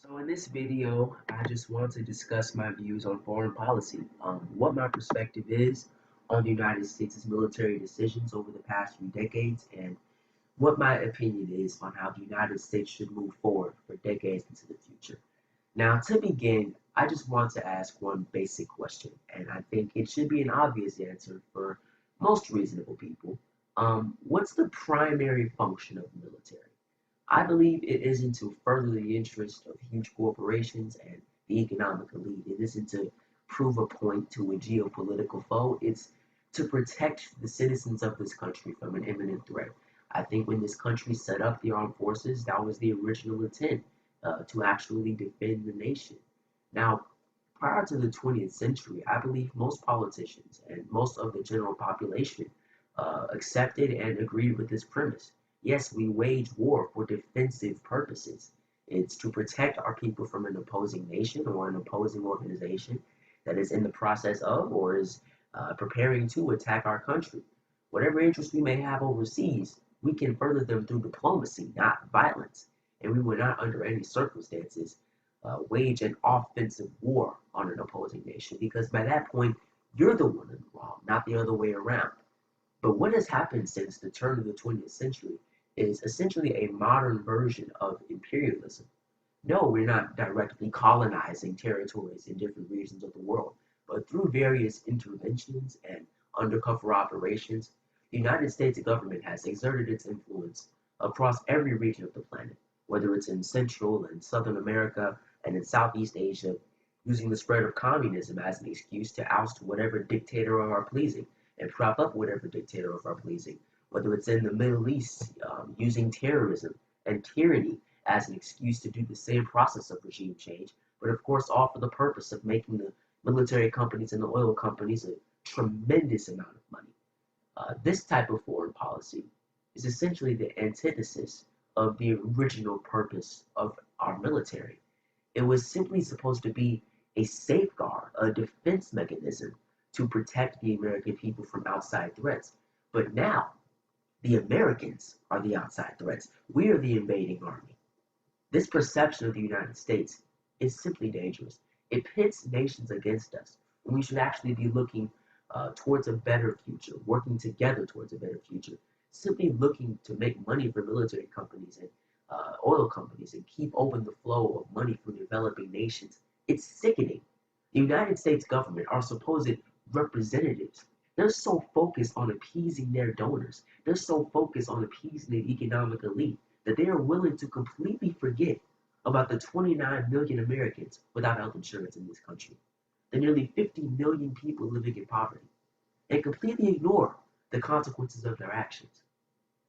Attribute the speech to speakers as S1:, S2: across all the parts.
S1: So in this video, I just want to discuss my views on foreign policy, what my perspective is on the United States' military decisions over the past few decades, and what my opinion is on how the United States should move forward for decades into the future. Now, to begin, I just want to ask one basic question, and I think it should be an obvious answer for most reasonable people. What's the primary function of the military? I believe it isn't to further the interest of huge corporations and the economic elite. It isn't to prove a point to a geopolitical foe. It's to protect the citizens of this country from an imminent threat. I think when this country set up the armed forces, that was the original intent, to actually defend the nation. Now, prior to the 20th century, I believe most politicians and most of the general population accepted and agreed with this premise. Yes, we wage war for defensive purposes. It's to protect our people from an opposing nation or an opposing organization that is in the process of or is preparing to attack our country. Whatever interests we may have overseas, we can further them through diplomacy, not violence. And we will not, under any circumstances, wage an offensive war on an opposing nation because by that point, you're the one in the wrong, not the other way around. But what has happened since the turn of the 20th century is essentially a modern version of imperialism. No, we're not directly colonizing territories in different regions of the world, but through various interventions and undercover operations, the United States government has exerted its influence across every region of the planet, whether it's in Central and Southern America and in Southeast Asia, using the spread of communism as an excuse to oust whatever dictator of our pleasing and prop up whatever dictator of our pleasing, whether it's in the Middle East, using terrorism and tyranny as an excuse to do the same process of regime change, but of course, all for the purpose of making the military companies and the oil companies a tremendous amount of money. This type of foreign policy is essentially the antithesis of the original purpose of our military. It was simply supposed to be a safeguard, a defense mechanism to protect the American people from outside threats. But now, the Americans are the outside threats. We are the invading army. This perception of the United States is simply dangerous. It pits nations against us when we should actually be looking towards a better future, working together towards a better future, simply looking to make money for military companies and oil companies and keep open the flow of money from developing nations. It's sickening. The United States government, our supposed representatives, they're so focused on appeasing their donors, they're so focused on appeasing the economic elite that they are willing to completely forget about the 29 million Americans without health insurance in this country, the nearly 50 million people living in poverty, and completely ignore the consequences of their actions.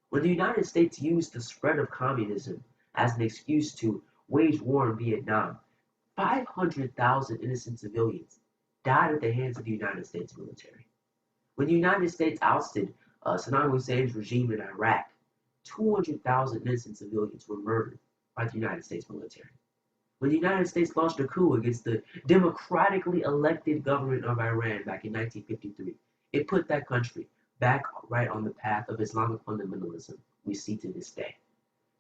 S1: When the United States used the spread of communism as an excuse to wage war in Vietnam, 500,000 innocent civilians died at the hands of the United States military. When the United States ousted Saddam Hussein's regime in Iraq, 200,000 innocent civilians were murdered by the United States military. When the United States launched a coup against the democratically elected government of Iran back in 1953, it put that country back right on the path of Islamic fundamentalism we see to this day.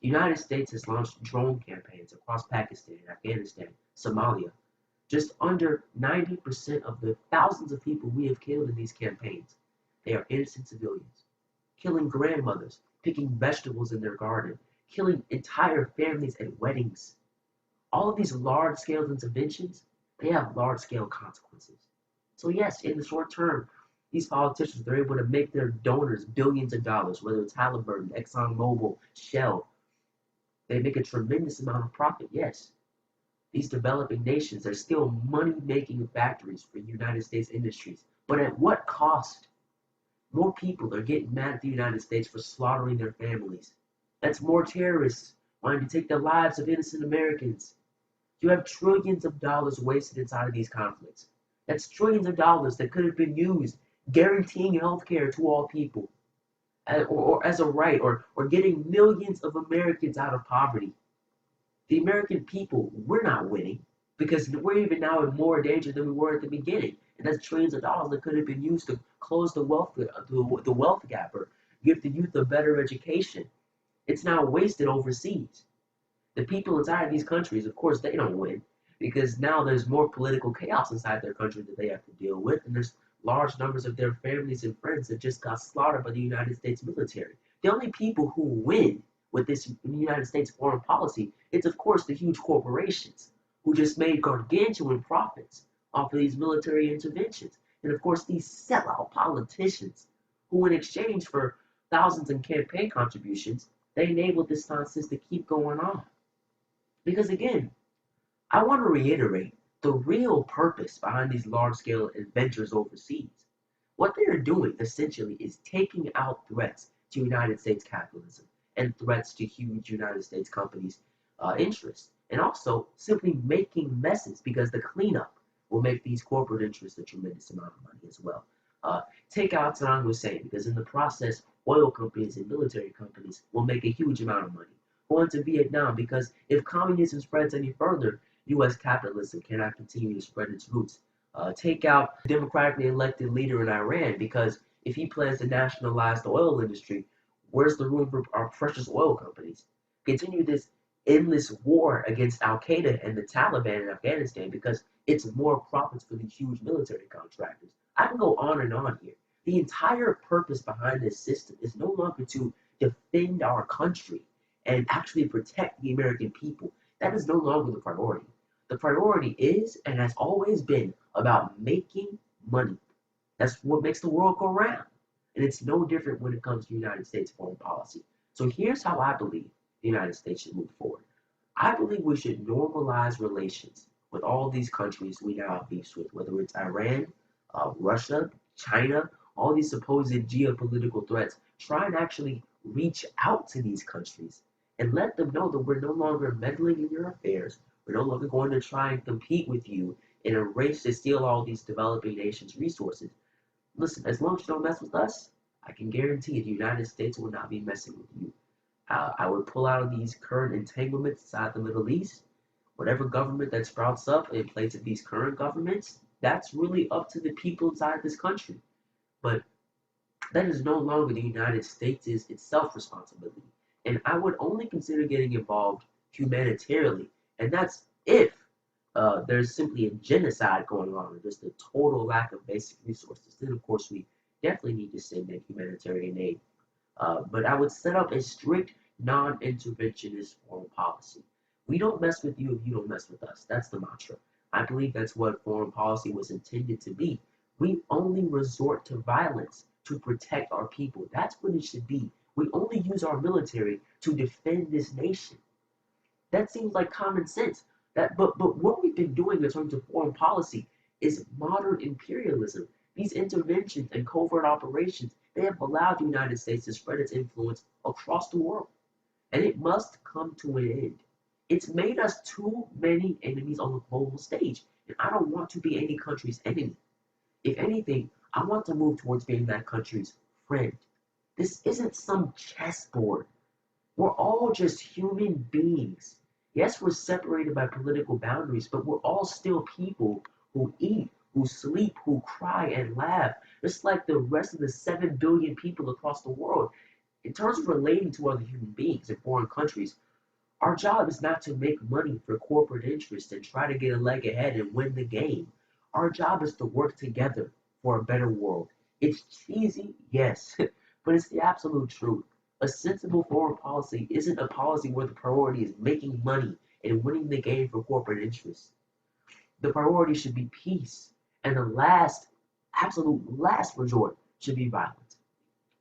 S1: The United States has launched drone campaigns across Pakistan, Afghanistan, Somalia. Just under 90% of the thousands of people we have killed in these campaigns, they are innocent civilians, killing grandmothers, picking vegetables in their garden, killing entire families at weddings. All of these large-scale interventions, they have large-scale consequences. So yes, in the short term, these politicians, they're able to make their donors billions of dollars, whether it's Halliburton, ExxonMobil, Shell. They make a tremendous amount of profit, yes. These developing nations are still money-making factories for United States industries. But at what cost? More people are getting mad at the United States for slaughtering their families. That's more terrorists wanting to take the lives of innocent Americans. You have trillions of dollars wasted inside of these conflicts. That's trillions of dollars that could have been used guaranteeing health care to all people, or as a right, or getting millions of Americans out of poverty. The American people, we're not winning because we're even now in more danger than we were at the beginning. And that's trillions of dollars that could have been used to close the wealth gap or give the youth a better education. It's now wasted overseas. The people inside these countries, of course, they don't win because now there's more political chaos inside their country that they have to deal with, and there's large numbers of their families and friends that just got slaughtered by the United States military. The only people who win with this United States foreign policy is, of course, the huge corporations who just made gargantuan profits off of these military interventions. And of course, these sellout politicians who, in exchange for thousands in campaign contributions, they enabled this nonsense to keep going on. Because again, I want to reiterate the real purpose behind these large scale adventures overseas. What they are doing essentially is taking out threats to United States capitalism and threats to huge United States companies' interests, and also simply making messes because the cleanup will make these corporate interests a tremendous amount of money as well. Take out Saddam Hussein because in the process, oil companies and military companies will make a huge amount of money. Go into Vietnam because if communism spreads any further, U.S. capitalism cannot continue to spread its roots. Take out the democratically elected leader in Iran because if he plans to nationalize the oil industry, where's the room for our precious oil companies? Continue this endless war against Al Qaeda and the Taliban in Afghanistan because it's more profits for these huge military contractors. I can go on and on here. The entire purpose behind this system is no longer to defend our country and actually protect the American people. That is no longer the priority. The priority is and has always been about making money. That's what makes the world go round. And it's no different when it comes to United States foreign policy. So here's how I believe the United States should move forward. I believe we should normalize relations with all these countries we now have beefs with, whether it's Iran, Russia, China, all these supposed geopolitical threats. Try and actually reach out to these countries and let them know that we're no longer meddling in your affairs. We're no longer going to try and compete with you in a race to steal all these developing nations' resources. Listen, as long as you don't mess with us, I can guarantee the United States will not be messing with you. I would pull out of these current entanglements inside the Middle East. Whatever government that sprouts up in place of these current governments, that's really up to the people inside this country. But that is no longer the United States' itself responsibility. And I would only consider getting involved humanitarily, and that's if there's simply a genocide going on, or just a total lack of basic resources. Then, of course, we definitely need to send that humanitarian aid. But I would set up a strict non-interventionist foreign policy. We don't mess with you if you don't mess with us. That's the mantra. I believe that's what foreign policy was intended to be. We only resort to violence to protect our people. That's what it should be. We only use our military to defend this nation. That seems like common sense. But what we've been doing in terms of foreign policy is modern imperialism. These interventions and covert operations, they have allowed the United States to spread its influence across the world. And it must come to an end. It's made us too many enemies on the global stage. And I don't want to be any country's enemy. If anything, I want to move towards being that country's friend. This isn't some chessboard. We're all just human beings. Yes, we're separated by political boundaries, but we're all still people who eat, who sleep, who cry and laugh, just like the rest of the 7 billion people across the world. In terms of relating to other human beings in foreign countries, our job is not to make money for corporate interests and try to get a leg ahead and win the game. Our job is to work together for a better world. It's cheesy, yes, but it's the absolute truth. A sensible foreign policy isn't a policy where the priority is making money and winning the game for corporate interests. The priority should be peace, and the last, absolute last resort should be violence.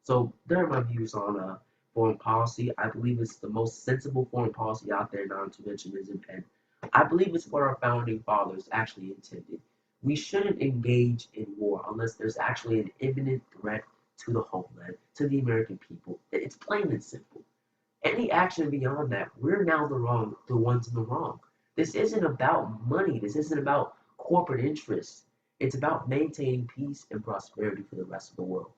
S1: So there are my views on foreign policy. I believe it's the most sensible foreign policy out there, non-interventionism, and I believe it's what our founding fathers actually intended. We shouldn't engage in war unless there's actually an imminent threat to the homeland, to the American people. It's plain and simple. Any action beyond that, we're now the ones in the wrong. This isn't about money. This isn't about corporate interests. It's about maintaining peace and prosperity for the rest of the world.